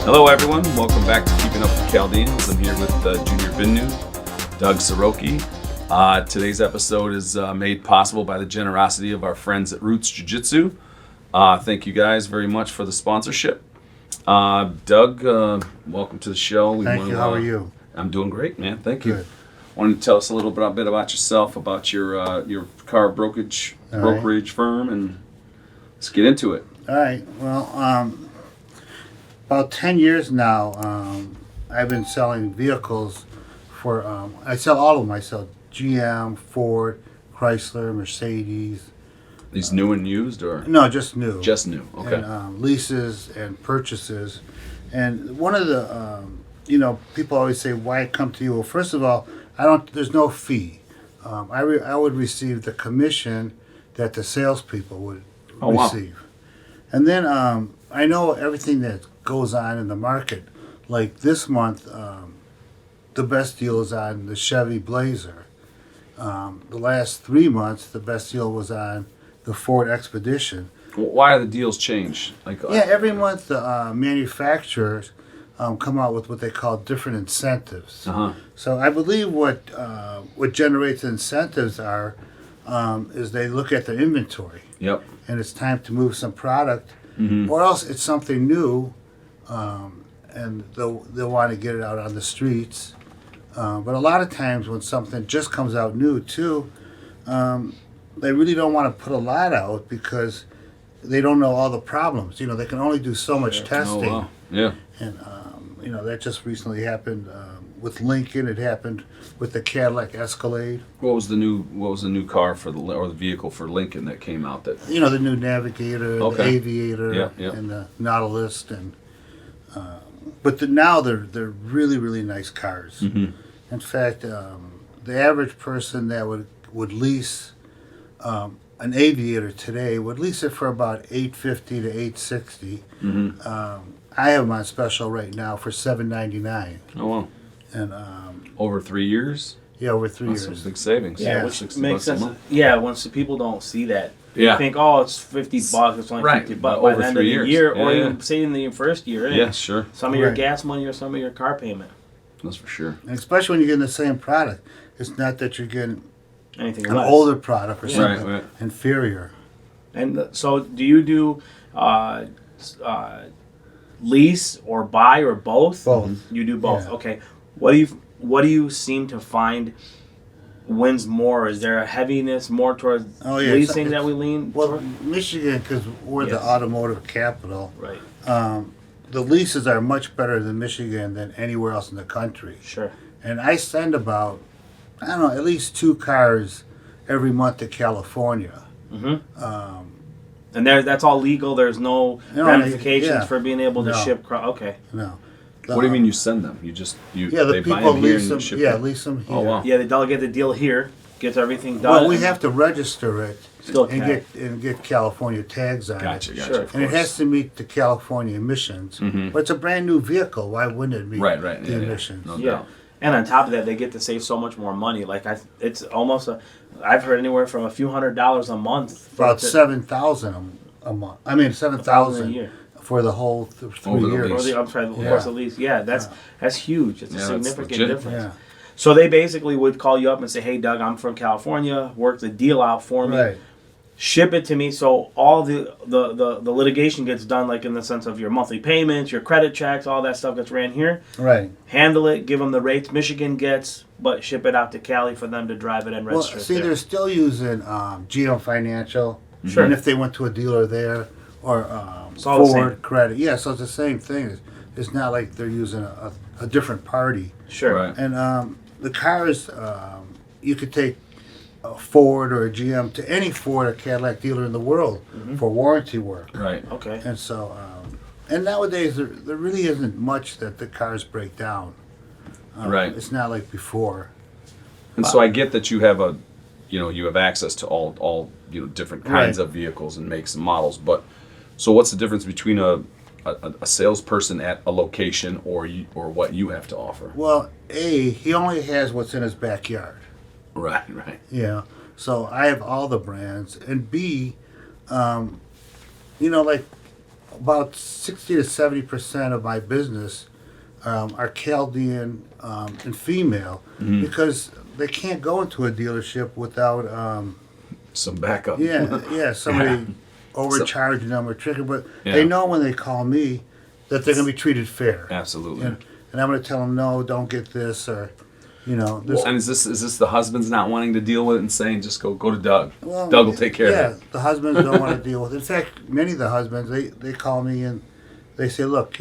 Hello everyone, welcome back to Keeping Up with Chaldeans. I'm here with Junior Binno, Doug Saroki. Today's episode is made possible by the generosity of our friends at Roots Jiu-Jitsu. Thank you guys very much for the sponsorship. Doug, welcome to the show. Thank you. How are you? I'm doing great, man. Thank you. Good. Why don't you tell us a little bit about yourself, about your car brokerage firm, and let's get into it. All right. Well, about 10 years now, I've been selling vehicles for, I sell all of them. I sell GM, Ford, Chrysler, Mercedes. These new and used, or? No, just new. Just new, okay. And leases and purchases. And one of the, people always say, why come to you? Well, first of all, there's no fee. I would receive the commission that the salespeople would receive. Wow. And then I know everything that goes on in the market. Like this month, the best deal is on the Chevy Blazer. The last 3 months, the best deal was on the Ford Expedition. Why are the deals changed? Every month the manufacturers come out with what they call different incentives. Uh-huh. So I believe what generates incentives is they look at their inventory. Yep. And it's time to move some product, or else it's something new, and they'll want to get it out on the streets. But a lot of times when something just comes out new too, they really don't want to put a lot out because they don't know all the problems. They can only do so much testing. Oh, wow. Yeah. And that just recently happened with Lincoln. It happened with the Cadillac Escalade. What was the new car or the vehicle for Lincoln that came out? That the new Navigator, the Aviator, and the Nautilus, but now they're really, really nice cars. Mm-hmm. In fact, the average person that would lease an Aviator today would lease it for about $850 to $860. Mm-hmm. I have them on special right now for $799. Oh wow! And over 3 years. Yeah, over 3 That's years. some big savings. Yeah, Yeah. which makes sense. Yeah, once the people don't see that, they Yeah. think, oh, it's $50. It's only Right, $50 but by over the end 3 of the years. year, Yeah, or yeah. even say in the first year. Yeah, sure. Some of your Right. gas money or some of your car payment. That's for sure. And especially when you're getting the same product. It's not that you're getting Anything an less. older product or something Right. inferior. And so, do you do lease or buy or both? Both. You do both. Yeah. Okay. What do you seem to find wins more? Is there a heaviness more towards leasing that we lean? Well, toward? Michigan, because we're the Yes. automotive capital, Right. the leases are much better than Michigan than anywhere else in the country. Sure. And I send about, at least 2 cars every month to California. Mm-hmm. And that's all legal. There's no ramifications for being able to ship. Okay. No. What do you mean you send them? The they buy people them here lease and them. ship Yeah, them? lease them here. Oh wow. Yeah, they delegate the deal here, gets everything done. Well, we have to register it Still and get California tags on Gotcha. it. Sure. Of And it course. has to meet the California emissions. Mhm. But it's a brand new vehicle. Why wouldn't it meet Right. the Yeah, emissions? No Yeah, doubt. and on top of that, they get to save so much more money. Like it's almost I've heard anywhere from a few $100s a month. About 7,000 a month. I mean, 7,000 a year. for the whole 3 Over the years. lease. I'm sorry, of Yeah. course, at least. Yeah, that's huge. It's a Yeah, that's significant legit. difference. Yeah. So they basically would call you up and say, "Hey, Doug, I'm from California. Work the deal out for me. Right. Ship it to me." So all the litigation gets done, like in the sense of your monthly payments, your credit checks, all that stuff gets ran here. Right. Handle it, give them the rates Michigan gets, but ship it out to Cali for them to drive it and Well, register see, it there. they're still using GM Financial. Sure. And if they went to a dealer there, or It's all the Ford same. Credit. Yeah, so it's the same thing. It's not like they're using a different party. Sure. Right. And the cars, you could take a Ford or a GM to any Ford or Cadillac dealer in the world for warranty work. Right. Okay. And so, and nowadays there really isn't much that the cars break down. Right. It's not like before. And so I get that you have you have access to all different kinds Right. of vehicles and makes and models. But so what's the difference between a salesperson at a location or what you have to offer? Well, he only has what's in his backyard. Right. Right. Yeah. So I have all the brands, and B, like about 60 to 70% of my business are Chaldean and female because they can't go into a dealership without Some backup. somebody overcharging them or tricking. But they know when they call me that they're going to be treated fair. Absolutely. And I'm going to tell them, no, don't get this, or this. And is this the husbands not wanting to deal with it and saying just go to Doug? Well, Doug will take care of it. Yeah, the husbands don't want to deal with it. In fact, many of the husbands they call me and they say, look,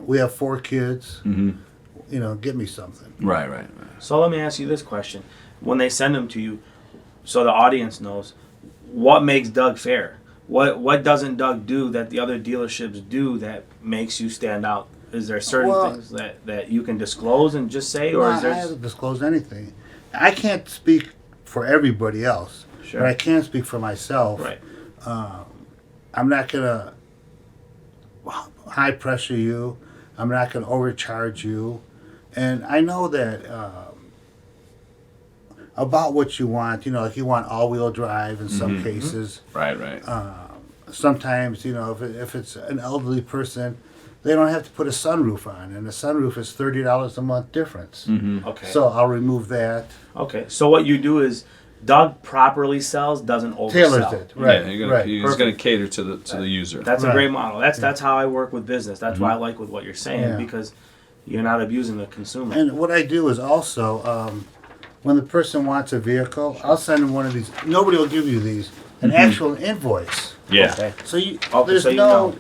we have 4 kids. Get me something. Right. So let me ask you this question: when they send them to you, so the audience knows, what makes Doug fair? What doesn't Doug do that the other dealerships do that makes you stand out? Is there certain things that you can disclose and just say, or is there? I haven't disclosed anything. I can't speak for everybody else, but I can speak for myself. Right. I'm not gonna high pressure you. I'm not gonna overcharge you, and I know that about what you want. Like you want all-wheel drive in some cases. Right. Sometimes, if it's an elderly person, they don't have to put a sunroof on, and the sunroof is $30 a month difference. Okay. So I'll remove that. Okay. So what you do is, Doug properly sells, doesn't oversell. Tailors it, right? Yeah, you're going to cater to the user. That's a great model. That's how I work with business. That's why I like with what you're saying because you're not abusing the consumer. And what I do is also, when the person wants a vehicle, I'll send them one of these. Nobody will give you these. An actual invoice. Yeah. Okay. So There's no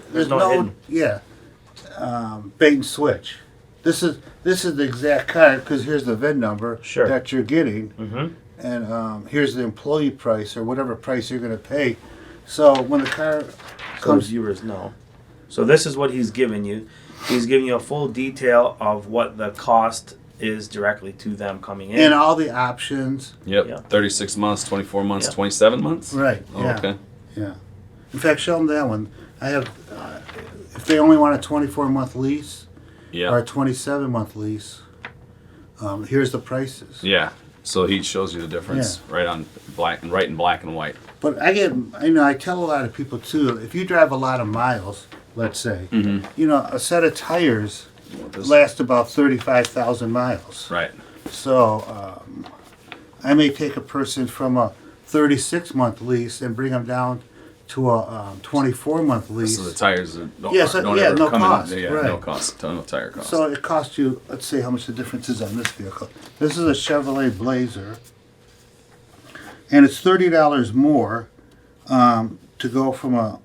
hidden. Bait and switch. This is the exact car because here's the VIN number that you're getting, and here's the employee price or whatever price you're going to pay. So when the car comes, viewers know. So this is what he's giving you. He's giving you a full detail of what the cost is directly to them coming in, and all the options. Yep. 36 months, 24 months, Yep. 27 months. Right. Oh, okay. Yeah. In fact, show them that one. I have. If they only want a 24-month lease or a 27-month lease, here's the prices. Yeah. So he shows you the difference right in black and white. But I tell a lot of people too, if you drive a lot of miles, let's say, a set of tires last about 35,000 miles. Right. So I may take a person from a 36-month lease and bring them down to a 24-month lease. So the tires don't no ever come cost. in. Right. No cost. No tire cost. So it costs you, let's see how much the difference is on this vehicle. This is a Chevrolet Blazer, and it's $30 more to go from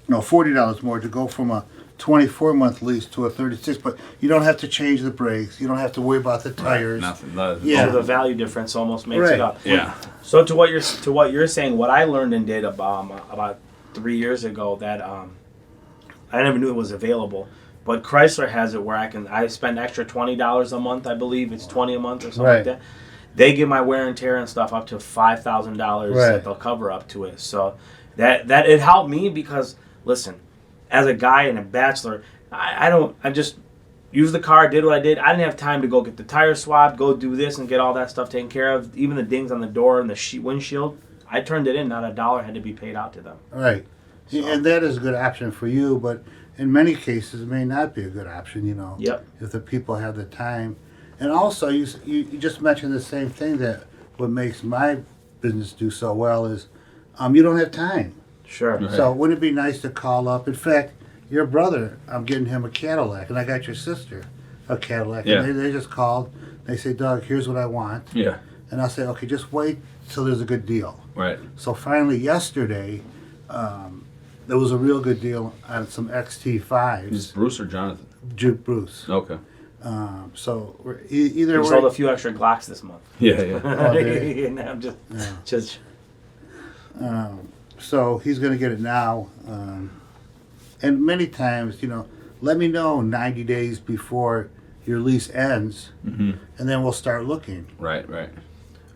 $40 more to go from a 24-month lease to a 36. But you don't have to change the brakes. You don't have to worry about the tires. Nothing. So the value difference almost makes it up. Yeah. So to what you're saying, what I learned and did about 3 years ago that I never knew it was available, but Chrysler has it where I spend extra $20 a month. I believe it's $20 a month or something like that. They give my wear and tear and stuff up to $5,000 that they'll cover up to it. So that it helped me because listen, as a guy and a bachelor, I just used the car, did what I did. I didn't have time to go get the tire swapped, go do this and get all that stuff taken care of. Even the dings on the door and the windshield, I turned it in. Not a dollar had to be paid out to them. Right. So. And that is a good option for you, but in many cases it may not be a good option, Yep. if the people have the time. And also, you just mentioned the same thing, that what makes my business do so well is you don't have time. Sure. Right. So wouldn't it be nice to call up? In fact, your brother, I'm getting him a Cadillac, and I got your sister a Cadillac. Yeah. And they just called. They say, Doug, here's what I want. Yeah. And I'll say, okay, just wait till there's a good deal. Right. So finally yesterday, there was a real good deal on some XT5s. Is Bruce or Jonathan? Bruce. Okay. So we're either we sold a few extra Glocks this month. Yeah. And I'm just. So he's going to get it now. And many times, let me know 90 days before your lease ends, and then we'll start looking. Right.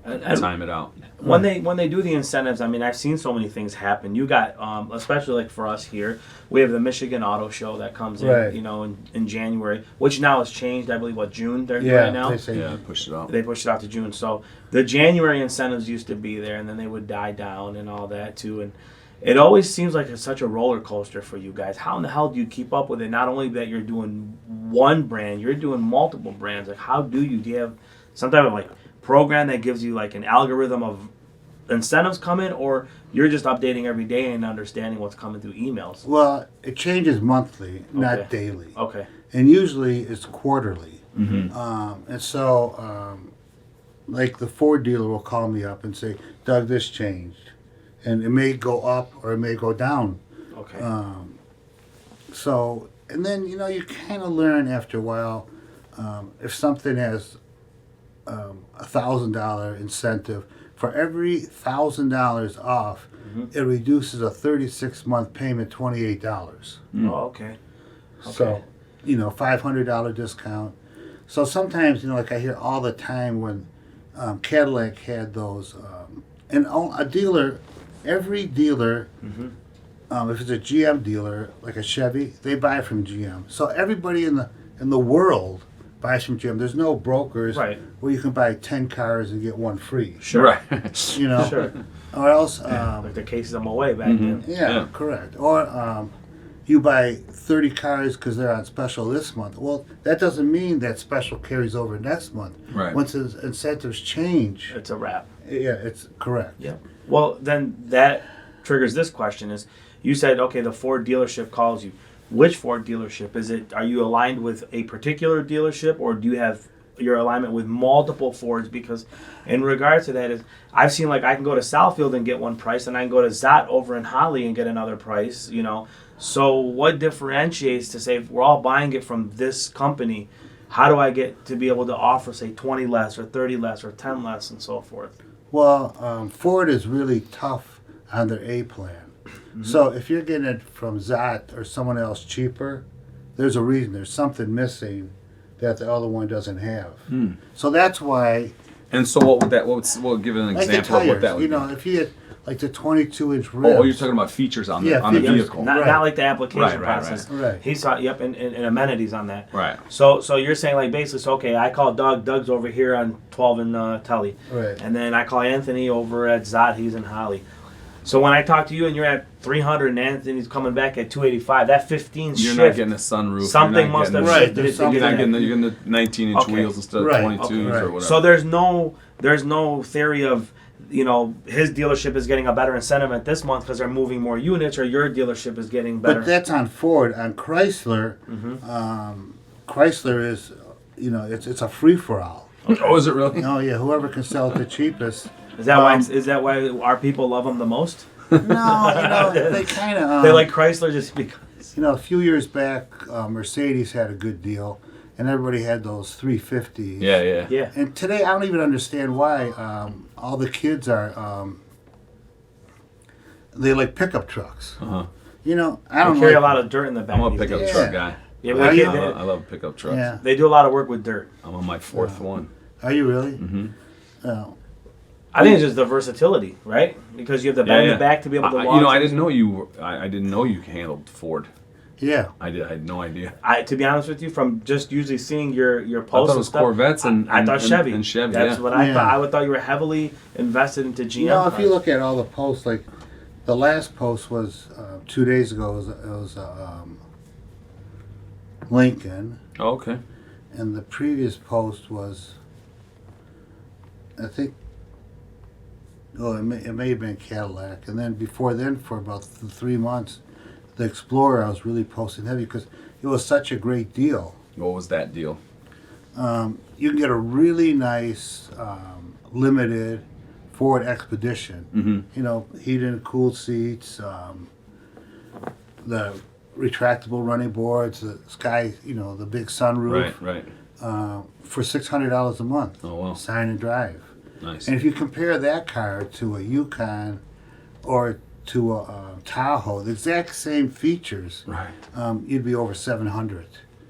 And time it out. When they do the incentives, I mean, I've seen so many things happen. You got, especially like for us here, we have the Michigan Auto Show that comes in, in January, which now has changed. I believe June they're doing it now. They pushed it off. They pushed it out to June. So the January incentives used to be there, and then they would die down and all that too. it always seems like it's such a roller coaster for you guys. How in the hell do you keep up with it? Not only that you're doing one brand, you're doing multiple brands. Like, how do you have some type of like program that gives you like an algorithm of incentives coming, or you're just updating every day and understanding what's coming through emails? Well, it changes monthly, not Okay. daily. Okay. And usually it's quarterly. Mm-hmm. And so, like the Ford dealer will call me up and say, Doug, this changed. And it may go up or it may go down. Okay. So, and then, you know, you kind of learn after a while if something has $1,000 incentive, for every $1,000 off, it reduces a 36-month payment $28. Oh, okay. So, you know, $500 discount. So sometimes, you know, like I hear all the time when Cadillac had those, and a dealer, every dealer, if it's a GM dealer, like a Chevy, they buy from GM. So everybody in the world buys from GM. There's no brokers Right. where you can buy 10 cars and get one free. Sure. Right. You know, Sure. or else, Like the cases them away back then. yeah, correct. Or you buy 30 cars because they're on special this month. Well, that doesn't mean that special carries over next month. Right. Once the incentives change, It's a wrap. yeah, it's correct. Yeah. Well, then that triggers this question: is you said, okay, the Ford dealership calls you. Which Ford dealership is it? Are you aligned with a particular dealership, or do you have your alignment with multiple Fords? Because in regards to that, is I've seen like I can go to Southfield and get one price, and I can go to Zott over in Holly and get another price. You know, so what differentiates to say if we're all buying it from this company? How do I get to be able to offer, say, 20 less or 30 less or 10 less and so forth? Well, Ford is really tough on their A plan. So if you're getting it from Zott or someone else cheaper, there's a reason. There's something missing that the other one doesn't have. So that's why. And so what would that? We'll give an Like the example of what tires, that would you know, be. if you had like the 22-inch rims. Oh, you're talking about features on the Yeah, on the features. vehicle. Not, Right. not like the application Right, right, process. right. He saw, yep, and amenities on that. Right. So you're saying like basically, so, okay, I call Doug. Doug's over here on 12 and Tully. Right. And then I call Anthony over at Zott. He's in Holly. So when I talk to you and you're at 300 and Anthony's coming back at 285, that 15 You're shift. not getting a sunroof. Something you're not must have getting- Right, shifted there's it to something- get You're not that. getting the 19-inch Okay. wheels instead of Right. 22s Okay. or whatever. So there's no theory of, you know, his dealership is getting a better incentive at this month because they're moving more units, or your dealership is getting better. But that's on Ford. On Chrysler, Chrysler is, you know, it's a free for all. Oh, is it really? Oh yeah, whoever can sell it the cheapest. Is that why our people love them the most? No, you know, they kind of. They like Chrysler just because. You know, a few years back, Mercedes had a good deal, and everybody had those 350s. Yeah, yeah. Yeah. And today, I don't even understand why all the kids are. They like pickup trucks. Uh-huh. You know, I They don't carry like, a lot of dirt in the back. I'm a these pickup days. truck guy. Yeah, Are but you? I love pickup trucks. Yeah. they do a lot of work with dirt. I'm on my fourth one. Are you really? Mm-hmm. Oh. I think it's just the versatility, right? Because you have the bend in the back to be able to launch. You know, I didn't know you. I didn't know you handled Ford. Yeah. I had no idea. To be honest with you, from just usually seeing your I posts thought it and was stuff, Corvettes and I thought Chevy. And Chevy. That's yeah. what I Yeah. thought. I would thought you were heavily invested into GM. You know, if you cars. look at all the posts, like the last post was 2 days ago. It was Lincoln, Oh, okay. and the previous post was, I think, it may have been Cadillac, and then before then, for about 3 months, the Explorer I was really posting heavy because it was such a great deal. What was that deal? You can get a really nice limited Ford Expedition. Mm-hmm. You know, heated and cooled seats, the retractable running boards, the sky, you know, the big sunroof. Right. For $600 a month. Oh, wow. Sign and drive. Nice. And if you compare that car to a Yukon or to a Tahoe, the exact same features, Right. you'd be over $700.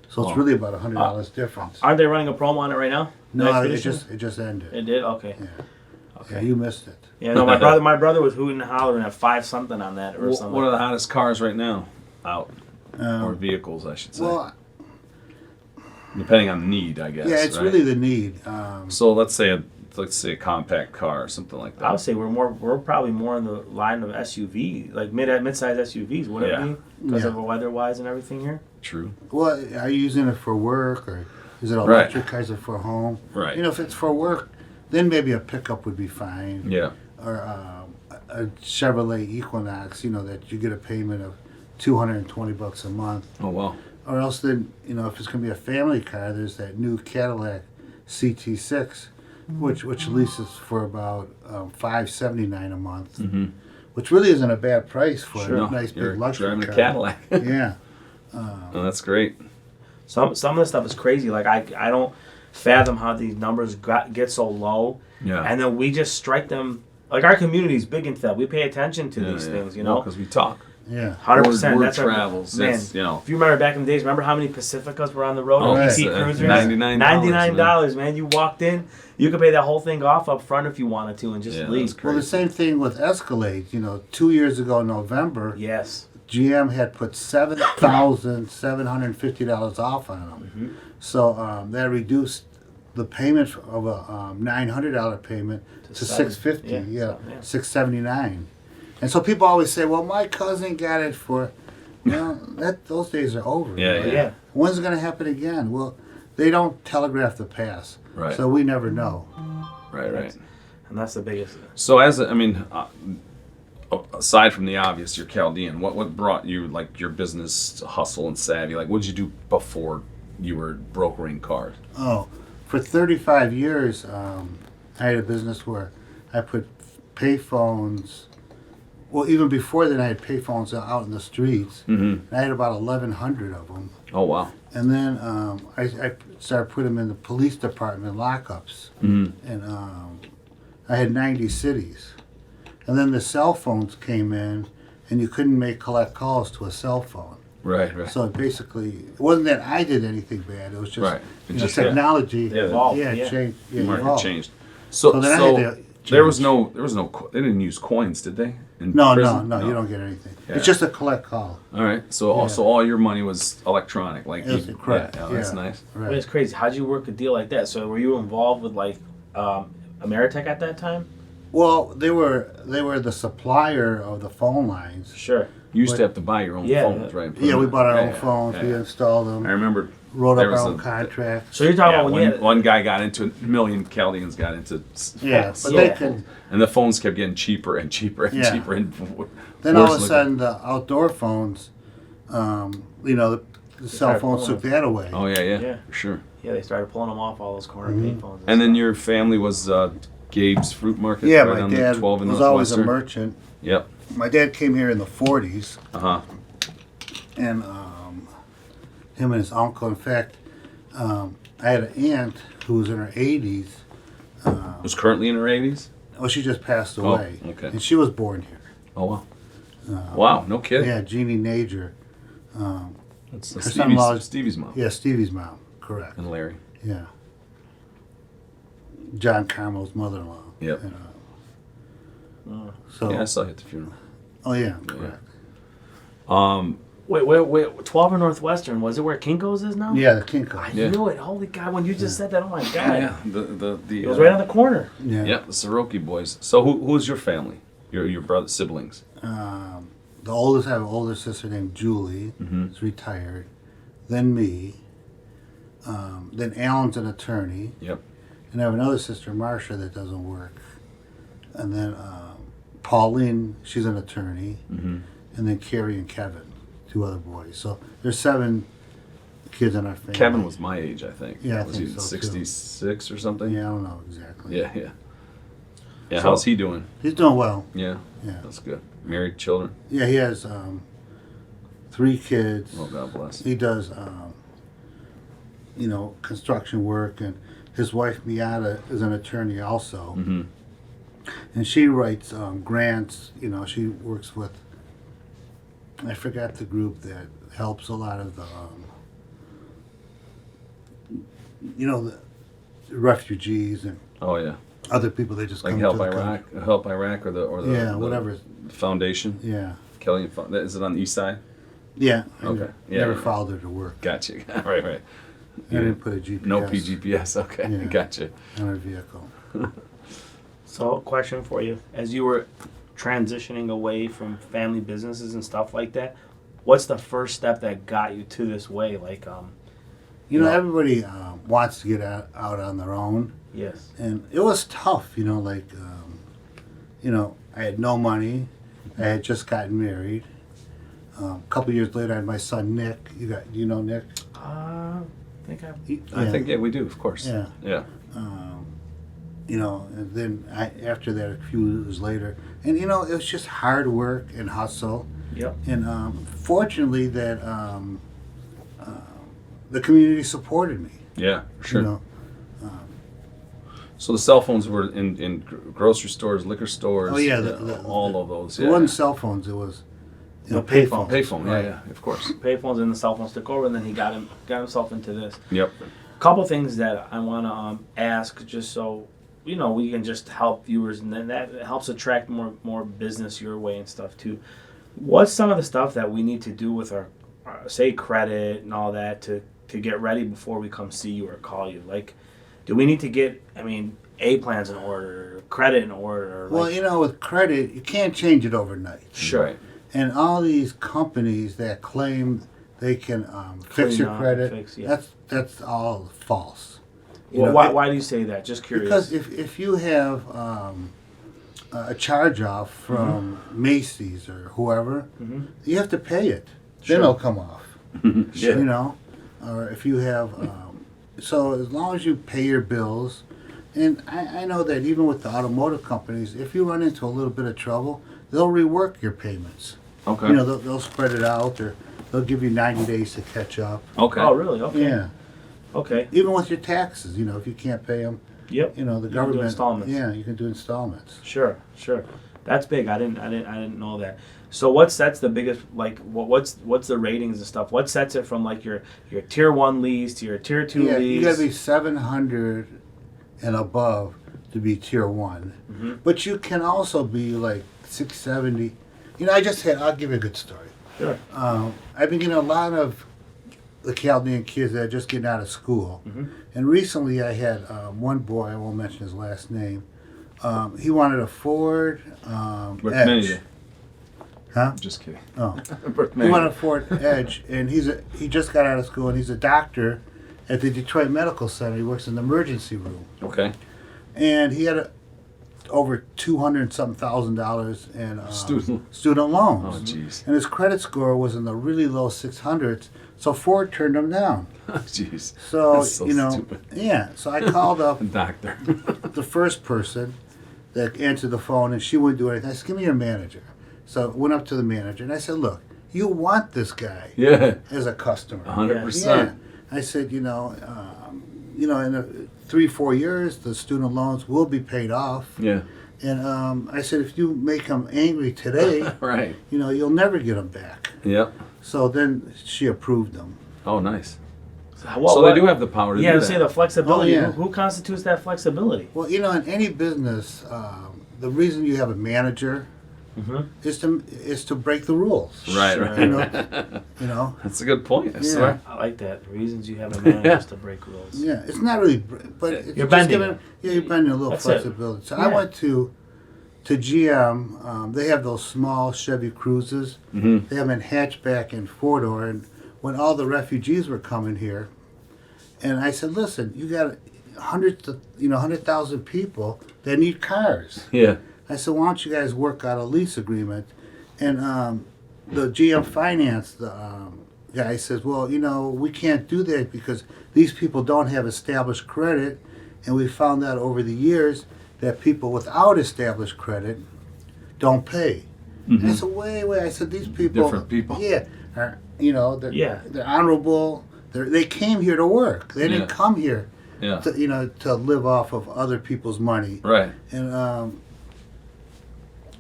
So Oh. it's really about $100 difference. Aren't they running a promo on it right now? No, The it Expedition? just ended. It did. Okay. Yeah. Okay. Yeah, you missed it. Yeah, no, my brother was hooting and hollering at 5 something on that or something. What are the hottest cars right now out? Or Um, vehicles, I should say. well, Depending on the need, I guess. yeah, it's right? really the need. So let's say a let's say a compact car or something like that. I would say we're probably more in the line of SUV, like mid-size SUVs, wouldn't it be? Because of the weather-wise and everything here. True. Well, are you using it for work, or is it electric? Is it for home? Right. You know, if it's for work, then maybe a pickup would be fine. Yeah. Or a Chevrolet Equinox, you know, that you get a payment of $220 a month. Oh wow. Or else then, you know, if it's going to be a family car, there's that new Cadillac CT6, which leases for about $579 a month, which really isn't a bad price for a nice big luxury driving car. a Cadillac. Yeah. Oh, that's great. Some of the stuff is crazy. Like I don't fathom how these numbers get so low. Yeah. And then we just strike them. Like our community is big into that. We pay attention to these things, you know. Because we talk. Yeah. 100%. Word That's travels. Man, That's, you know. if you remember back in the days, remember how many Pacificas were on the road? Oh, PT right. Cruisers? $99, $99, man. You walked in, you could pay that whole thing off up front if you wanted to and just leave. That's Well, the same thing with Escalade. You know, 2 years ago in November, Yes. GM had put $7,750 off on them. So that reduced the payment of a $900 payment to $650. Yeah, $679. And so people always say, "Well, my cousin got it for," well, those days are over. Yeah, Yeah. When's it going to happen again? Well, they don't telegraph the past, Right. so we never know. Right. And that's the biggest. So aside from the obvious, you're Chaldean. What brought you like your business hustle and savvy? Like, what did you do before you were brokering cars? Oh, for 35 years, I had a business where I put payphones. Well, even before then, I had payphones out in the streets. I had about 1,100 of them. Oh wow. And then I started putting them in the police department lockups. And I had 90 cities. And then the cell phones came in, and you couldn't collect calls to a cell phone. Right. So basically, it wasn't that I did anything bad. It was just, Right. you know, technology. Evolved. Changed. The market evolved. changed. So then I had to there was change. they didn't use coins, did they? In No, prison? you don't get anything. Yeah. It's just a collect call. All right. So also all your money was electronic, like Yes, correct. Yeah, that's Yeah. nice. Right. It's crazy. How'd you work a deal like that? So were you involved with like Ameritech at that time? Well, they were the supplier of the phone lines. Sure. You used to have to buy your own phones, right? Yeah, we bought our own Yeah, phones. yeah, We yeah. installed them. I remember Wrote there up was our own a- contracts. So you're talking about when you had, one guy got into it, a million Chaldeans got into Yeah, phones. but So- they could. and the phones kept getting cheaper and cheaper and Yeah. cheaper. And Then all of a worse sudden, the outdoor phones, you know, the cell started phones pulling took that away. looking. Oh yeah, Yeah. for sure. yeah, they started pulling them off all those corner payphones. And then your family was Gabe's Fruit Market. Yeah, right my on dad the 12 and was always a Northwestern. merchant. Yep. My dad came here in the 40s, Uh-huh. and him and his uncle. In fact, I had an aunt who was in her 80s. Was currently in her 80s? Well, she just passed away. okay. And she was born here. Oh, wow. Wow, no kidding. Yeah, Jeannie Nager. That's Her son-in-law- Stevie's mom. Yeah, Stevie's mom. Correct. And Larry. Yeah. John Carmel's mother-in-law. Yep. So. Yeah, I saw you at the funeral. Oh yeah, correct. Wait, 12 and Northwestern, was it where Kinko's is now? Yeah, the Kinko. I Yeah. knew it. Holy God, when you just said that, oh my God. Yeah, the It was right on the corner. Yeah. Yeah, the Saroki boys. So who's your family? Your brother siblings? The oldest, I have an older sister named Julie. Is retired. Then me. Then Alan's an attorney. Yep. And I have another sister, Marcia, that doesn't work. And then Pauline, she's an attorney. And then Carrie and Kevin, 2 other boys. So there's 7 kids in our family. Kevin was my age, I think. Yeah, I was think he so, too. 66 or something? Yeah, I don't know exactly. Yeah. Yeah, So- how's he doing? He's doing well. Yeah. Yeah. That's good. Married, children? Yeah, he has 3 kids. Oh, God bless. He does, construction work, and his wife Miata is an attorney also, and she writes grants. She works with. I forgot the group that helps a lot of the, the refugees and Oh, yeah. other people. They just Like come Help to the Iraq, country. Help Iraq, or the Yeah, the whatever. foundation. Yeah, Kelly, is it on the east side? yeah. I Okay. Yeah, never yeah. followed her to work. Gotcha. right. I didn't put a GPS No PGPS. Okay, Yeah. gotcha. on her vehicle. So, question for you: as you were transitioning away from family businesses and stuff like that, what's the first step that got you to this way? Like, Everybody wants to get out on their own, yes, and it was tough. I had no money. I had just gotten married. A couple years later, I had my son Nick. You know Nick? I think I think we do, of course. Yeah. Yeah. And then after that, a few years later, and it was just hard work and hustle. Yep. And fortunately, that the community supported me. Yeah, sure. You know, So the cell phones were in grocery stores, liquor stores. Oh, yeah, all of those. It wasn't cell phones. It was payphones. Payphone. Right. Yeah, of course. Payphones and the cell phones took over, and then he got himself into this. Yep. Couple things that I want to ask, just so we can just help viewers, and then that helps attract more business your way and stuff too. What's some of the stuff that we need to do with our say credit and all that to get ready before we come see you or call you? Like, do we need to get A plans in order, credit in order? Well, with credit, you can't change it overnight. Sure. Right. And all these companies that claim they can fix your credit, that's all false. Why do you say that? Just curious. Because if you have a charge off from Macy's or whoever, you have to pay it. Sure. Then it'll come off. Yeah. Or if you have, so as long as you pay your bills, and I know that even with the automotive companies, if you run into a little bit of trouble, they'll rework your payments. Okay. They'll spread it out, or they'll give you 90 days to catch up. Okay. Oh, really? Okay. Yeah. Okay. Even with your taxes, if you can't pay them, Yep. the You can do government. installments. Yeah, you can do installments. Sure. That's big. I didn't know that. So what sets the biggest, what's the ratings and stuff? What sets it from like your tier 1 lease to your tier 2 Yeah, lease? you got to be 700 and above to be tier 1. Mm-hmm. But you can also be like 670. I'll give you a good story. Sure. I've been getting a lot of the Chaldean kids that are just getting out of school. Mm-hmm. And recently I had one boy, I won't mention his last name, he wanted a Ford Edge. Huh? Just kidding. Oh. He wanted a Ford Edge, and he just got out of school, and he's a doctor at the Detroit Medical Center. He works in the emergency room. Okay. And he had over $200,000 in student loans. Oh, jeez. And his credit score was in the really low 600s, so Ford turned him down. Oh, jeez. So, That's so stupid. Yeah, so I called up Doctor. the first person that answered the phone, and she wouldn't do anything. I said, give me your manager. So I went up to the manager, and I said, look, you want this guy Yeah. as a customer. 100%. Yeah. I said, in 3-4 years, the student loans will be paid off. Yeah. And I said, if you make him angry today, Right. you'll never get him back. Yep. So then she approved them. Oh, nice. Well, So they do have the power to do Yeah, that. say the flexibility. Oh, yeah. Who constitutes that flexibility? Well, in any business, the reason you have a manager is to break the rules. Right, Sure. right. That's a good point. I Yeah. swear. I like that. Reasons you have a manager is to break rules. Yeah, it's not really, but it's You're just bending giving, it. yeah, you're bending a little That's it. flexibility. So I Yeah. went to GM. They have those small Chevy Cruises. Mm-hmm. They have them in hatchback and 4-door. And when all the refugees were coming here, and I said, listen, you got 100,000 people that need cars. Yeah. I said, why don't you guys work out a lease agreement? And the GM Finance guy says, well, we can't do that because these people don't have established credit. And we found out over the years that people without established credit don't pay. Mm-hmm. I said, wait. I said, these people. Different people. Yeah. Are, they're, Yeah. they're honorable. They came here to work. They didn't Yeah. come here Yeah. to live off of other people's money. Right. And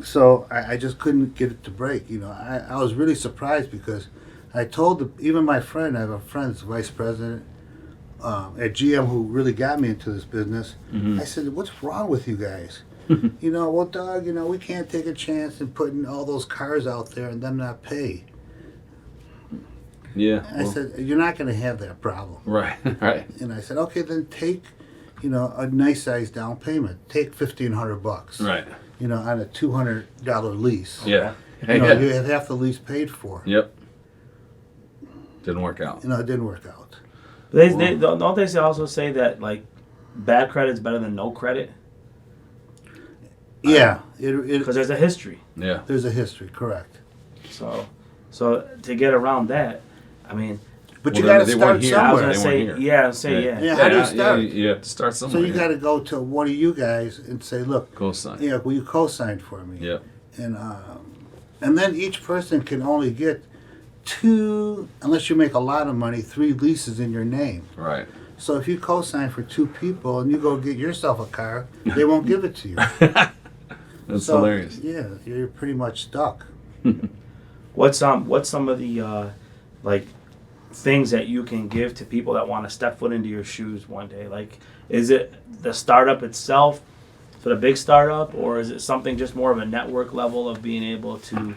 so I just couldn't get it to break. I was really surprised because I told even my friend, I have a friend that's vice president at GM who really got me into this business. Mm-hmm. I said, what's wrong with you guys? Well, Doug, we can't take a chance in putting all those cars out there and them not pay. Yeah. I said, you're not going to have that problem. Right. Right. And I said, okay, then take you know, a nice size down payment. Take $1,500. Right. You know, on a $200 lease. Yeah. You know, Yeah. you have half the lease paid for. Yep. Didn't work out. You know, it didn't work out. Don't they also say that like bad credit's better than no credit? Yeah, Because there's a history. Yeah. there's a history, correct. So to get around that, I mean, But Well, you got to they start weren't here. I was somewhere. gonna They weren't say, here. yeah. How do you start? You have to start So somewhere. you got to go to one of you guys and say, look, Co-sign. yeah, will you co-sign for me? Yeah. And then each person can only get 2, unless you make a lot of money, 3 leases in your name. Right. So if you co-sign for 2 people and you go get yourself a car, they won't give it to you. That's So, hilarious. Yeah, you're pretty much stuck. What's some of the like things that you can give to people that want to step foot into your shoes one day? Like, is it the startup itself for the big startup, or is it something just more of a network level of being able to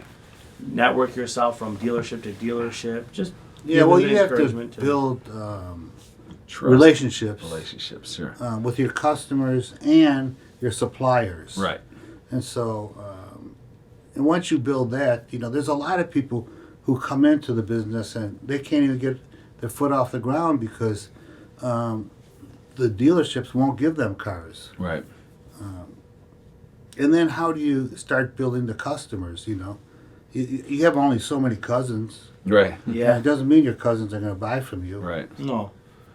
network yourself from dealership to dealership? Just Yeah, give well, them you have to encouragement build Trust. relationships Relationships, sure. with your customers and your suppliers. Right. And so, and once you build that, you know, there's a lot of people who come into the business and they can't even get their foot off the ground because the dealerships won't give them cars. Right. And then how do you start building the customers, you know? You have only so many cousins. Right. And Yeah. it doesn't mean your cousins are going to buy from you. Right. No.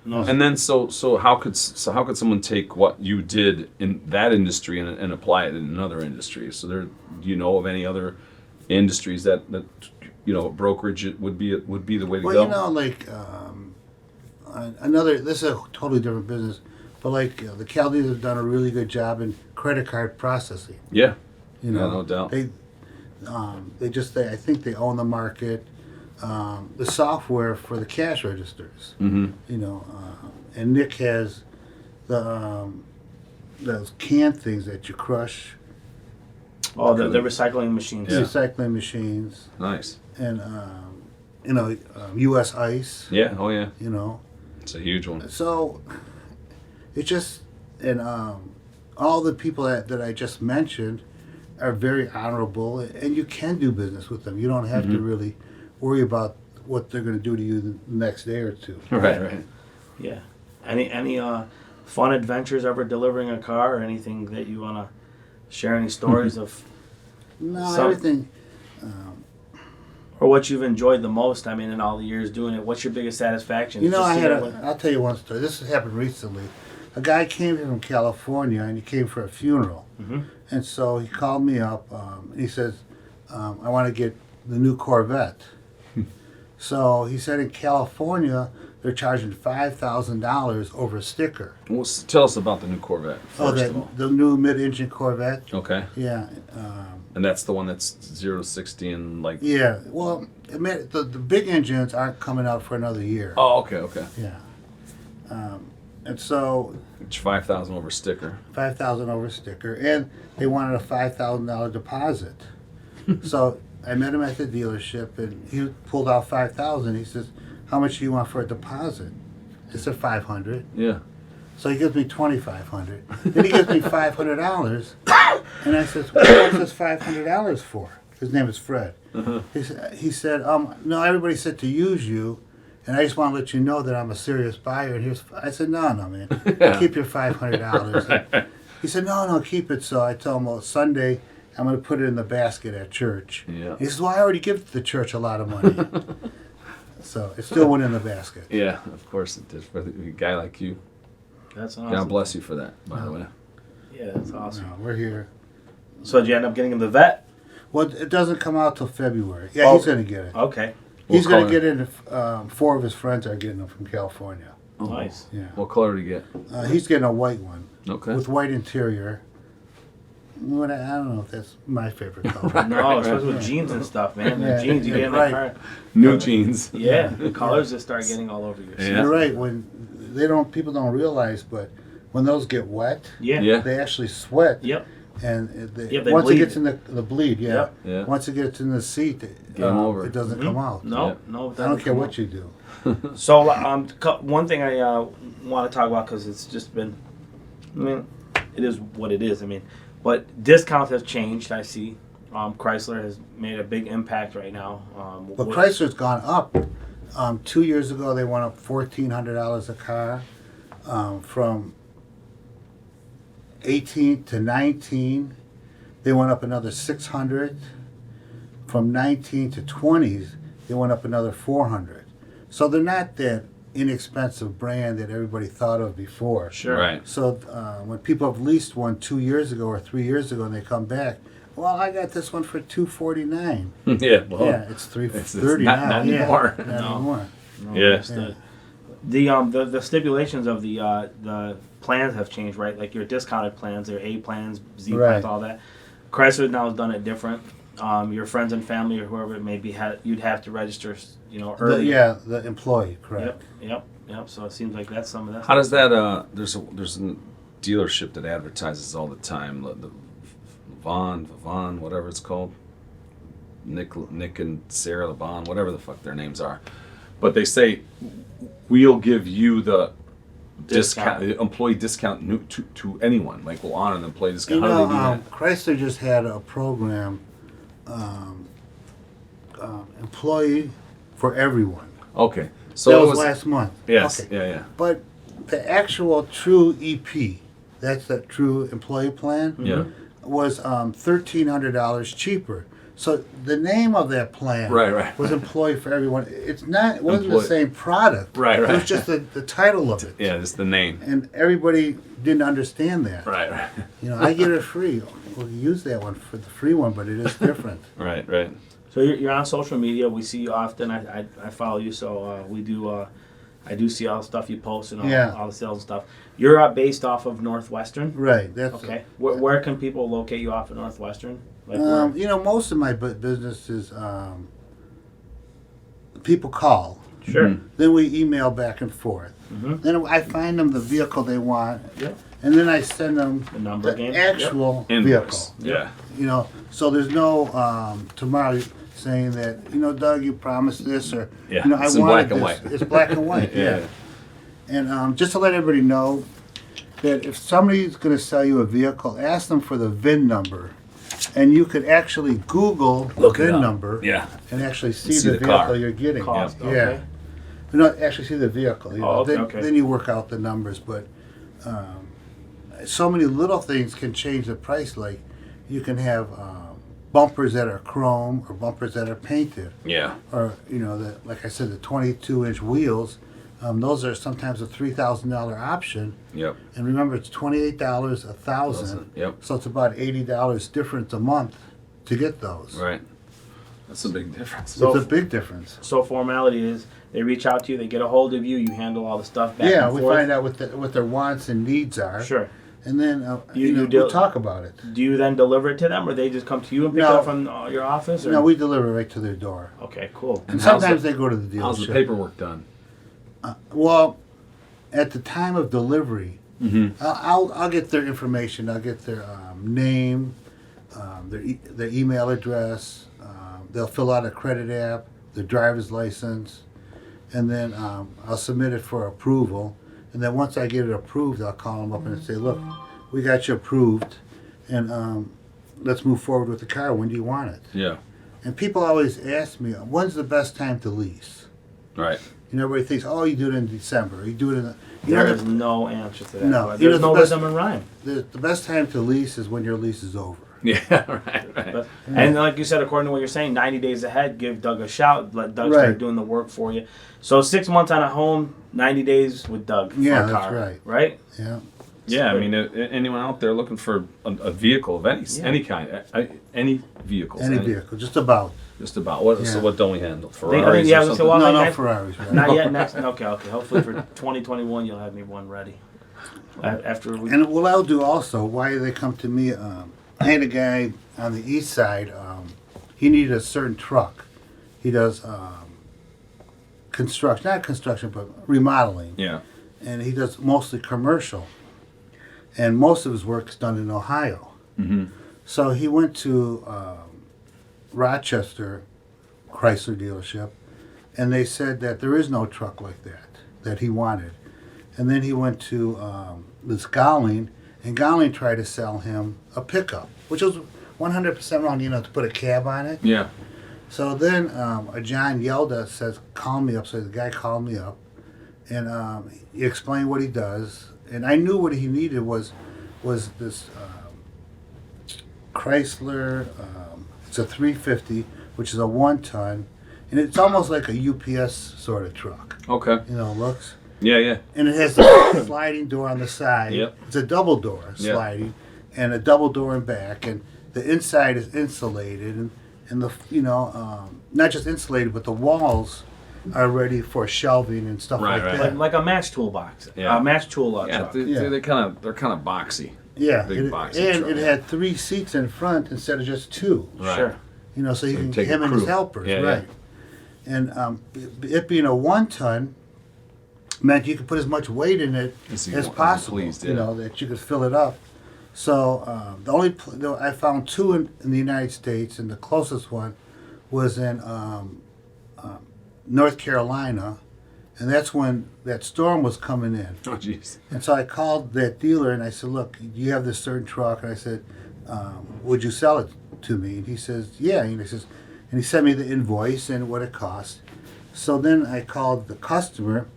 And then so how could someone take what you did in that industry and apply it in another industry? So do you know of any other industries that you know brokerage would be the way to Well, go? you know, like this is a totally different business, but like the Chaldeans have done a really good job in credit card processing. Yeah. You know, no doubt. I think they own the market, the software for the cash registers. Mm-hmm. You know, and Nick has those can things that you crush, Oh, the recycling machines. Yeah. recycling machines, Nice. and U.S. Ice. Yeah. Oh yeah. You know, It's a huge one. so it's just and all the people that I just mentioned are very honorable, and you can do business with them. You don't have to really worry about what they're going to do to you the next day or two. Right. Right. Yeah. Any fun adventures ever delivering a car, or anything that you want to share? Any stories of, No, So- everything. or what you've enjoyed the most? I mean, in all the years doing it, what's your biggest satisfaction? You know, Just I had seeing I'll tell you one story. This has happened recently. A guy came here from California, and he came for a funeral. Mhm. And so he called me up. And he says, I want to get the new Corvette. So he said in California, they're charging $5,000 over a sticker. Well, tell us about the new Corvette first of all. The new mid-engine Corvette. Okay. Yeah. And that's the one that's 0 to 60 and like. Yeah. Well, the big engines aren't coming out for another year. Oh, okay. Okay. Yeah. And so It's 5,000 over sticker. $5,000 over sticker, and they wanted a $5,000 deposit. So I met him at the dealership, and he pulled out $5,000. He says, "How much do you want for a deposit?" I said, $500. Yeah. So he gives me $2,500. Then he gives me $500, and I said, "What's this $500 for?" His name is Fred. He said, "No, everybody said to use you." And I just want to let you know that I'm a serious buyer. And I said, no, man, keep your $500. He said, no, keep it. So I told him, well, Sunday, I'm going to put it in the basket at church. Yeah. He says, well, I already give the church a lot of money. So it still went in the basket. Yeah, of course it did. For a guy like you. That's awesome. God bless you for that, by the way. Yeah, that's awesome. No, we're here. So did you end up getting him the vet? Well, it doesn't come out till February. Yeah, Oh. he's going to get it. Okay. He's What going to color? get it. 4 of his friends are getting it from California. Oh. Nice. Yeah. What color did you get? He's getting a white one Okay. with white interior. I don't know if that's my favorite color. No, especially with jeans and stuff, man. Yeah, The jeans you get in right. the car. New jeans. Yeah, the colors just start getting all over your Yeah. skin. You're right. When people don't realize, but when those get wet, Yeah. Yeah. they actually sweat. Yep. And Yeah, they once bleed. it gets in the bleed, yeah. Yep. Yeah. Once it gets in the seat, Game over. it doesn't come out. No, Yeah. no. it I don't doesn't care come what out. you do. So, one thing I want to talk about, because it's just been I mean, it is what it is. I mean, but discounts have changed. I see. Chrysler has made a big impact right now. But Chrysler's gone up. 2 years ago, they went up $1,400 a car. From 18 to 19, they went up another 600. From 19 to 20s, they went up another 400. So they're not that inexpensive brand that everybody thought of before. Sure. Right. So when people have leased one 2 years ago or 3 years ago and they come back, well, I got this one for $249. Yeah. Well, Yeah, it's $330 it's not now. anymore. Not No. anymore. No, Yeah. understood. The stipulations of the plans have changed, right? Like your discounted plans, their A plans, Z Right. plans, all that. Chrysler now has done it different. Your friends and family or whoever it may be, you'd have to register, early. The employee, correct. Yep. So it seems like that's some of that. How does that? There's a dealership that advertises all the time. The Vaughn, whatever it's called. Nick and Sarah LeBon, whatever the fuck their names are, but they say we'll give you the discount, employee discount to anyone. Like we'll honor the employee discount. How do they do that? Chrysler just had a program, employee for everyone. Okay, so That it was last month. Yes, Okay. yeah. But the actual true EP, that's the true employee plan, Yeah. was $1,300 cheaper. So the name of that plan Right. was employee for everyone. It wasn't Employee. the same product. Right. It was just the title of it. Yeah, it's the name. And everybody didn't understand that. Right. I get it free. We'll use that one for the free one, but it is different. Right. So you're on social media. We see you often. I follow you, so we do. I do see all the stuff you post and all the sales and stuff. You're based off of Northwestern. Right. That's Okay. Where can people locate you off of Northwestern? Like where? Most of my business is people call. Sure. Mhm. Then we email back and forth. Mhm. Then I find them the vehicle they want, Yep. and then I send them The number game. actual Invoice. vehicle. Yeah. So there's no tomorrow saying that Doug, you promised this, or Yeah, I it's in wanted black and this. white. It's black and white. Yeah. And just to let everybody know that if somebody's going to sell you a vehicle, ask them for the VIN number, and you could actually Google the Look it VIN up. number Yeah. and actually see See the the vehicle car. you're getting. Cost, Yeah. okay. No, actually see the vehicle. Okay, then, okay. then you work out the numbers, but so many little things can change the price. Like you can have bumpers that are chrome or bumpers that are painted, Yeah. or like I said, the 22-inch wheels. Those are sometimes a $3,000 option, Yep. and remember it's $28 $1,000. Yep. So it's about $80 difference a month to get those. Right. That's a big difference. So- It's a big difference. So formality is they reach out to you, they get a hold of you, you handle all the stuff back Yeah, and we forth. find out what their wants and needs are, Sure. and then You we talk about it. Do you then deliver it to them, or they just come to you and pick No. it up from your office? Or? No, we deliver right to their door, Okay, cool. and how's sometimes the- they go to the How's the dealership. paperwork done? Well, at the time of delivery, Mm-hmm. I'll get their information. I'll get their name, their email address. They'll fill out a credit app, their driver's license, and then I'll submit it for approval. And then once I get it approved, I'll call them up and say, "Look, we got you approved, and let's move forward with the car. When do you want it?" Yeah. And people always ask me, "When's the best time to lease?" Right. Everybody thinks, "Oh, you do it in December. Or you do it in." There is no answer to that. No, There's the no best- rhythm and rhyme. The best time to lease is when your lease is over. Yeah. Right. But, and like you said, according to what you're saying, 90 days ahead, give Doug a shout. Let Doug Right. start doing the work for you. So 6 months on a home, 90 days with Doug for Yeah, a that's car. right. Right? Yeah. Yeah. I mean, anyone out there looking for a vehicle of any kind, any vehicles, Any vehicle, just about. just about. What? So Yeah. what don't we handle? They- Ferraris yeah, or so something? what- No, like no next- Ferraris. Right? Not yet. Next. Okay. Hopefully for 2021, you'll have me one ready. After we. And what I'll do also, why they come to me, I had a guy on the east side, he needed a certain truck. He does construction, not construction, but remodeling. Yeah. And he does mostly commercial. And most of his work is done in Ohio. Mm-hmm. So he went to Rochester Chrysler dealership, and they said that there is no truck like that he wanted. And then he went to the Chaldean, And Gowling tried to sell him a pickup, which was 100% wrong, to put a cab on it. Yeah. So then John Yelda says, call me up. So the guy called me up, and he explained what he does. And I knew what he needed was this Chrysler, it's a 350, which is a 1-ton, and it's almost like a UPS sort of truck. Okay. Looks. Yeah, yeah. And it has the sliding door on the side. Yep. It's a double door sliding, and a double door in back, and the inside is insulated, and the not just insulated, but the walls are ready for shelving and stuff like that. Like a match toolbox. Yeah. A match tool truck. They're kind of boxy. Yeah, Big boxy and truck. it had 3 seats in front instead of just 2. Right. Sure. So you can take him a and his crew. helpers, Yeah, right? And it being a 1-ton meant you could put as much weight in it As you as want, possible. pleased, yeah. That you could fill it up. So I found 2 in the United States, and the closest one was in North Carolina, and that's when that storm was coming in. Oh, jeez. And so I called that dealer and I said, look, you have this certain truck. And I said, would you sell it to me? And he says, yeah. And he sent me the invoice and what it cost. So then I called the customer.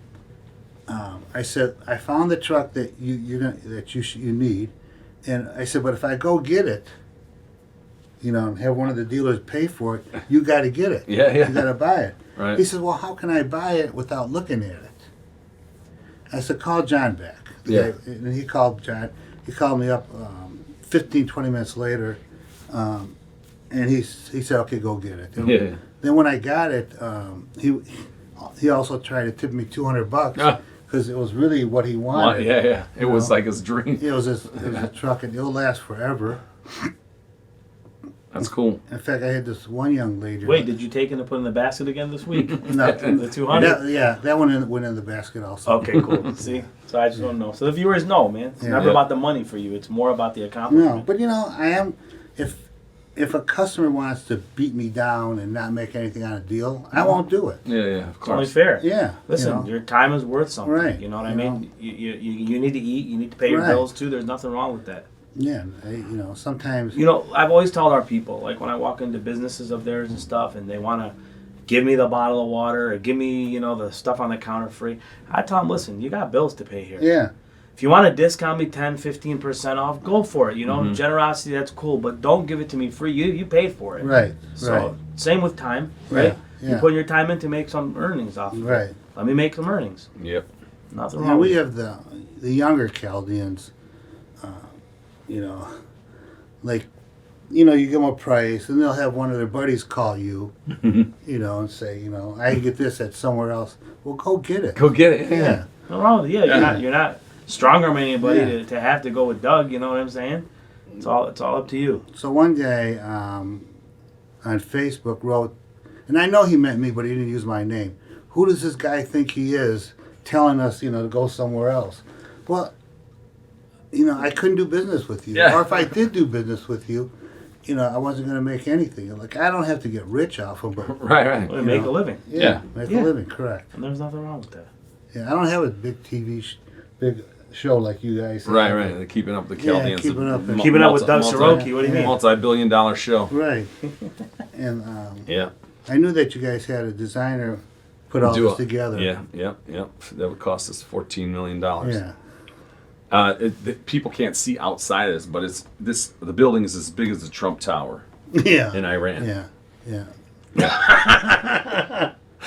I said, I found the truck that you need. And I said, but if I go get it, and have one of the dealers pay for it, you got to get it. Yeah. You got to buy it. Right. He says, well, how can I buy it without looking at it? I said, call John back. Yeah. And he called John. He called me up 15, 20 minutes later, and he said, okay, go get it. And Yeah. then when I got it, he also tried to tip me $200 because it was really what he wanted. Yeah. It was like his dream. It was a truck, and it'll last forever. That's cool. In fact, I had this one young lady. Wait, did you take it and put it in the basket again this week? No. The 200? That one went in the basket also. Okay, cool. See? So I just want to know. So the viewers know, man. It's never about the money for you. It's more about the accomplishment. No, but I am. If a customer wants to beat me down and not make anything on a deal, I won't do it. Yeah, of It's only course. fair. Yeah. Listen, your time is worth something. Right. You know what I mean? You need to eat. You need to pay your Right. bills too. There's nothing wrong with that. Yeah. Sometimes. I've always told our people, like when I walk into businesses of theirs and stuff, and they want to give me the bottle of water or give me, the stuff on the counter free, I tell them, listen, you got bills to pay here. Yeah. If you want to discount me 10, 15% off, go for it. Generosity, that's cool, but don't give it to me free. You paid for it. Right. So same with time, right? Yeah. You put your time in to make some earnings off of it. Right. Let me make some earnings. Yep. Nothing Now wrong we with have the younger Chaldeans. You give them a price, and they'll have one of their buddies call you, and say, I can get this at somewhere else. Well, go get it. Go get it. Yeah. Nothing wrong with it. Yeah, you're not stronger than anybody Yeah. to have to go with Doug. You know what I'm saying? It's all up to you. So one guy on Facebook wrote, and I know he meant me, but he didn't use my name. Who does this guy think he is telling us, to go somewhere else? Well, I couldn't do business with you. Yeah. Or if I did do business with you, I wasn't going to make anything. Like, I don't have to get rich off them, but Right. Well, make a living. Yeah. make Yeah. a living, correct. And there's nothing wrong with that. Yeah, I don't have a big TV, big show like you guys have. Right. They're keeping up with the Chaldeans. keeping up. Keeping up with Doug Saroki. What do you mean? Multi-billion-dollar show. Right. And Yeah. I knew that you guys had a designer put all this together. Yeah. That would cost us $14 million. Yeah. People can't see outside of this, but the building is as big as the Trump Tower Yeah. in Iran. Yeah.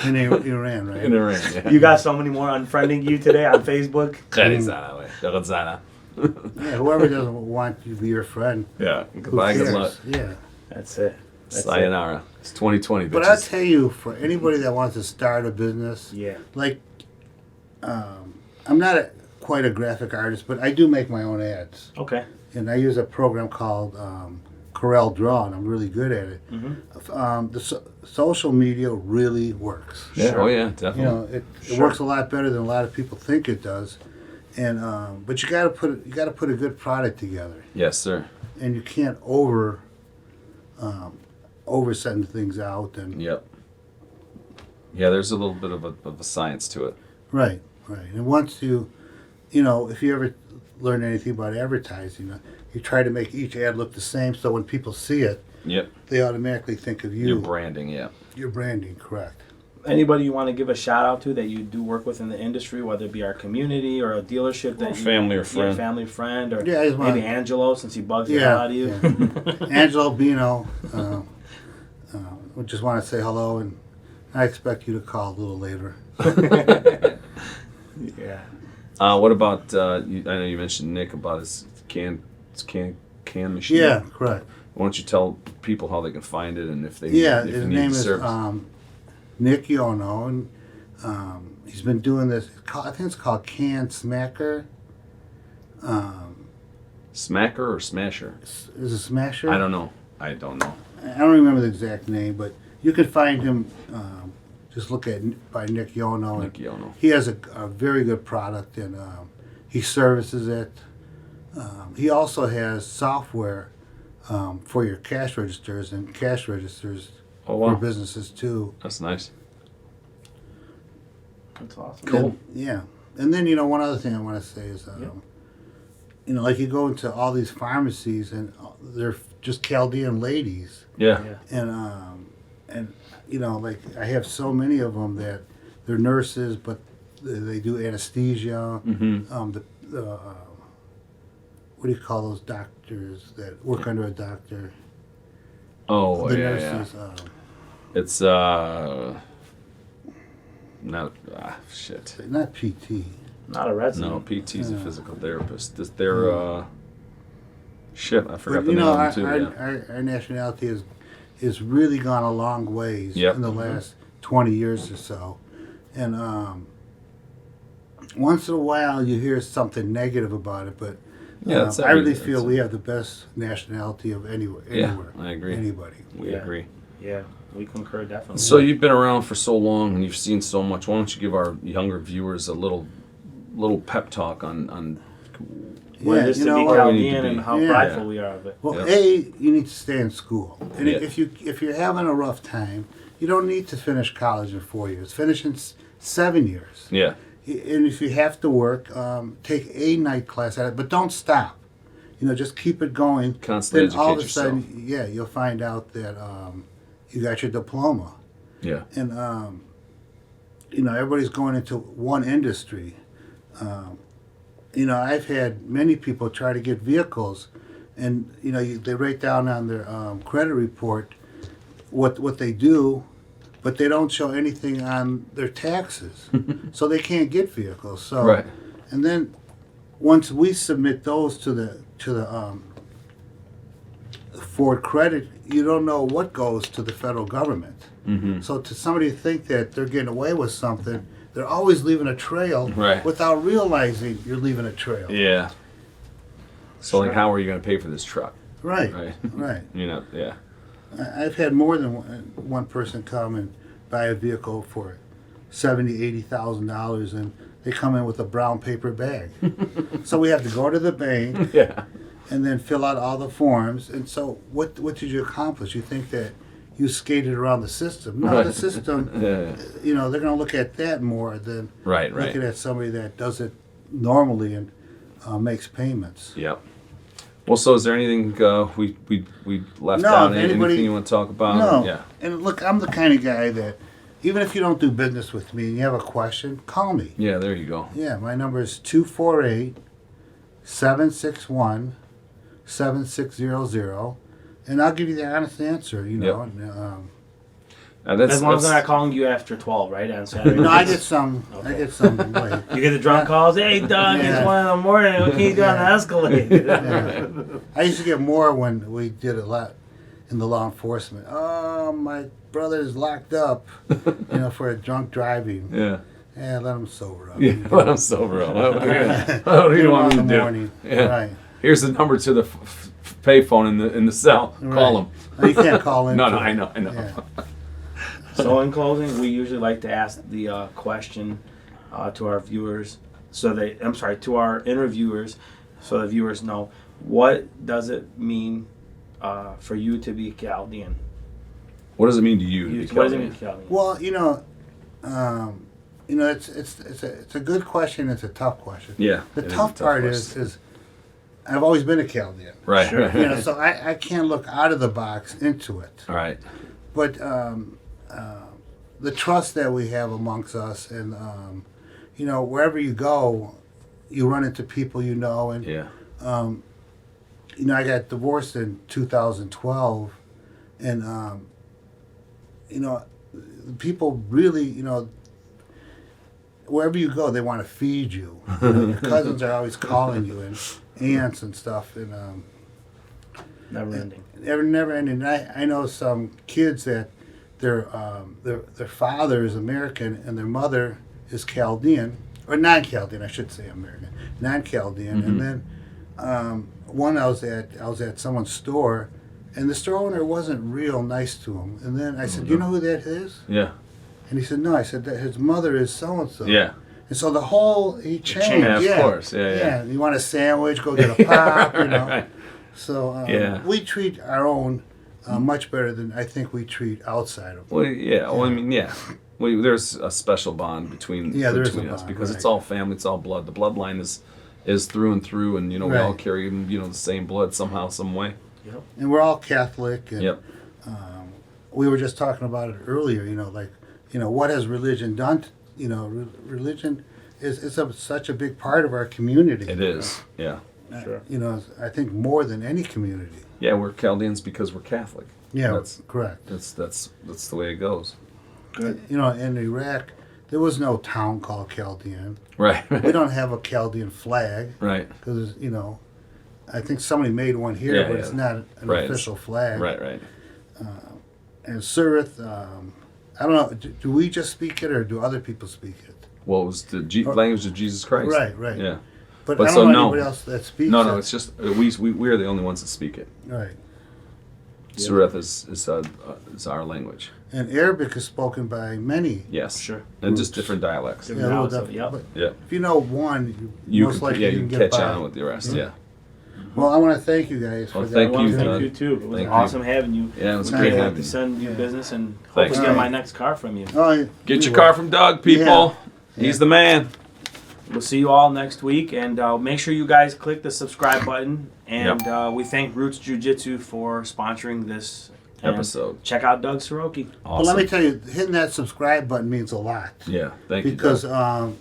In Iran, right? In Iran, yeah. You got somebody more unfriending you today on Facebook? Yeah, whoever doesn't want you to be your friend, Yeah. who Goodbye, good cares? luck. Yeah. That's it. That's Sayonara. It's 2020, But I'll bitches. tell you, for anybody that wants to start a business, Yeah. like, I'm not quite a graphic artist, but I do make my own ads. Okay. And I use a program called Corel Draw, and I'm really good at it. The social media really works. Yeah. Sure. Oh, yeah, definitely. It works a lot better than a lot of people think it does. And but you got to put a good product together, Yes, sir. and you can't over send things out. And Yep. Yeah, there's a little bit of a science to it. right. And once if you ever learn anything about advertising. You try to make each ad look the same, so when people see it, Yep. they automatically think of you. Your branding, yeah. Your branding, correct. Anybody you want to give a shout out to that you do work with in the industry, whether it be our community or a dealership that you, family or friend. family friend, or Yeah, I just wanna- maybe Angelo, since he bugs the hell out of you. Angelo Binno, we just want to say hello, and I expect you to call a little later. Yeah. What about? I know you mentioned Nick about his can machine. Yeah, correct. Why don't you tell people how they can find it and if they Yeah, if they his need name the is service? Nick Yono, and he's been doing this. I think it's called Can Smacker. Smacker or Smasher? Is it Smasher? I don't know. I don't know. I don't remember the exact name, but you can find him. Just look at by Nick Yono. Nick Yono. He has a very good product, and he services it. He also has software for your cash registers and cash registers Oh wow, for businesses too. that's nice. That's awesome. Cool. And, yeah, and then one other thing I want to say is, like you go into all these pharmacies and they're just Chaldean ladies, Yeah. Yeah. and like I have so many of them that they're nurses, but they do anesthesia. Mm-hmm. What do you call those doctors that work under a doctor? Oh The yeah, nurses. yeah. It's not shit. Not PT. Not a resident. No, PT's a Yeah. physical therapist. They're shit. I forgot the But name of them our, too. Yeah. our nationality is really gone a long ways Yep. in the last 20 years or so, and once in a while you hear something negative about it, but Yeah, it's I really every- feel it's- we have the best nationality of anywhere. Yeah, I agree. Anybody. We Yeah. agree. Yeah, we concur definitely. So you've been around for so long and you've seen so much. Why don't you give our younger viewers a little pep talk on what Yeah, it is to be where we need to Chaldean and be. how Yeah. prideful we are of it. Well, Yeah. you need to stay in school, and Yeah. if you're having a rough time, you don't need to finish college in 4 years. Finish in 7 years. yeah. And if you have to work, take a night class at it, but don't stop. Just keep it going. Constantly Then all of a educate sudden, you'll find out that you got your diploma. Yeah. And everybody's going into one industry. I've had many people try to get vehicles, and they write down on their credit report what they do, but they don't show anything on their taxes, so they can't get vehicles. So, Right. and then once we submit those to the Ford credit, you don't know what goes to the federal government. Mm-hmm. So to somebody to think that they're getting away with something, they're always leaving a trail Right. without realizing you're leaving a trail. Yeah. So like, how are you going to pay for this truck? Right. Right. Right. Yeah. I've had more than one person come and buy a vehicle for $70,000-$80,000, and they come in with a brown paper bag. So we have to go to the bank Yeah. and then fill out all the forms. And so what did you accomplish? You think that you skated around the system? No, Right. the system, Yeah. they're going to look at that more than Right. looking at somebody that does it normally and makes payments. Yep. Well, so is there anything we left No, out? if anybody- Anything you want to talk about? No. Yeah. And look, I'm the kind of guy that even if you don't do business with me and you have a question, call me. Yeah. There you go. Yeah, my number is 248-761-7600, and I'll give you the honest answer, Yep. And, That's, As long as they're that's- not calling you after 12, right? On Saturday. no, I nights? get some. I Okay. get some late. You get the drunk calls. Hey, Doug, Yeah. it's 1 in the morning. What can you do on the Escalade? Yeah. I used to get more when we did a lot in the law enforcement. Oh, my brother's locked up, for a drunk driving. Yeah. Yeah, let him sober up. Yeah. Let them sober up. What do you want me to in the do? morning. Yeah. Right. Here's the number to the payphone in the cell. Call Right. them. Oh, you can't call in. No, to I it. know. Yeah. So in closing, we usually like to ask the question to our viewers, to our interviewers, so the viewers know, what does it mean for you to be Chaldean? What does it mean to you? To be What does it Chaldean? mean Chaldean? Well, it's a good question. It's a tough question. Yeah. The it is a tough part question. is I've always been a Chaldean. Right. Sure. You know, so I can't look out of the box into it. All right. But the trust that we have amongst us, and you know, wherever you go, you run into people you know, and Yeah. you know, I got divorced in 2012, and you know, people really, you know, wherever you go, they want to feed you. You know, your cousins are always calling you, and aunts and stuff, and Never ending. never ending. I know some kids that their father is American and their mother is Chaldean, or non-Chaldean, I should say American, non-Chaldean. And then one I was at someone's store, and the store owner wasn't real nice to him. And then I said, "Do you know who that is?" Yeah. And he said, "No." I said, "That his mother is so and so." Yeah. And so he changed. Yeah, of Yeah, course. Yeah. You want a sandwich? Go get a pop. You know. Right. So Yeah. we treat our own much better than I think we treat outside of them. Well, yeah. Well, I mean, yeah. There's a special bond between there is between a us bond, because right. it's all family, it's all blood. The bloodline is through and through, and you know we all Right. carry the same blood somehow, some way. Yep. And we're all Catholic. And, Yep. we were just talking about it earlier. You know, like, you know, what has religion done? You know, religion is such a big part of our community. It is. Yeah. Sure. You know, I think more than any community. Yeah, we're Chaldeans because we're Catholic. Yeah, That's correct. that's the way it goes. Good. You know, in Iraq, there was no town called Chaldean. Right. We don't have a Chaldean flag Right. because, you know, I think somebody made one here, Yeah, but yeah. it's not an Right. official flag. Right. Right. And Surith, I don't know, do we just speak it or do other people speak it? Well, it was the language of Jesus Christ. Right, right. Yeah. But But I so don't know no. anybody else that speaks No, it. it's just we are the only ones that speak it. Right. Yeah. Sureth is our language. And Arabic is spoken by many. Yes. Sure. And just different dialects. Different little dialects, different. yep. But Yeah. if you know one, You most can, likely yeah, you you can can get catch by. on with the rest. Yeah. Well, I want to thank you guys Well, for that. thank Well, you, thank Doug. you too. It was Thank you. awesome having you. Yeah, it was Yeah. great Can't wait having to you. send you Yeah. business and Thanks. hopefully get my Alright. next car from you. Oh, Get we your will. car from Doug, people. Yeah. He's the man. We'll see you all next week, and make sure you guys click the subscribe button. And we thank Roots Jiu-Jitsu for sponsoring this and Episode. Check out Doug Saroki. Well, Awesome. let me tell you, hitting that subscribe button means a lot. Yeah. Thank you. Because Doug.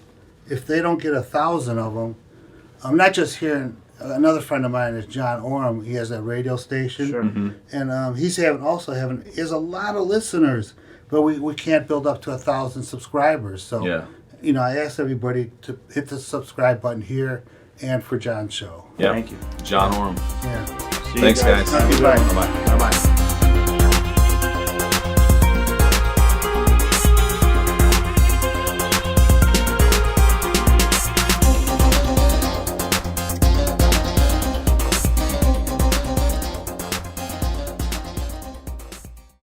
if they don't get 1,000 of them, I'm not just hearing. Another friend of mine is John Orem. He has that radio station, Sure. Mm-hmm. and he's having. There's a lot of listeners, but we can't build up to 1,000 subscribers. So, Yeah. you know, I asked everybody to hit the subscribe button here and for John's show. Yeah. Thank you. John Orem. Yeah. See you Thanks, guys. Goodbye. Bye-bye. Bye-bye.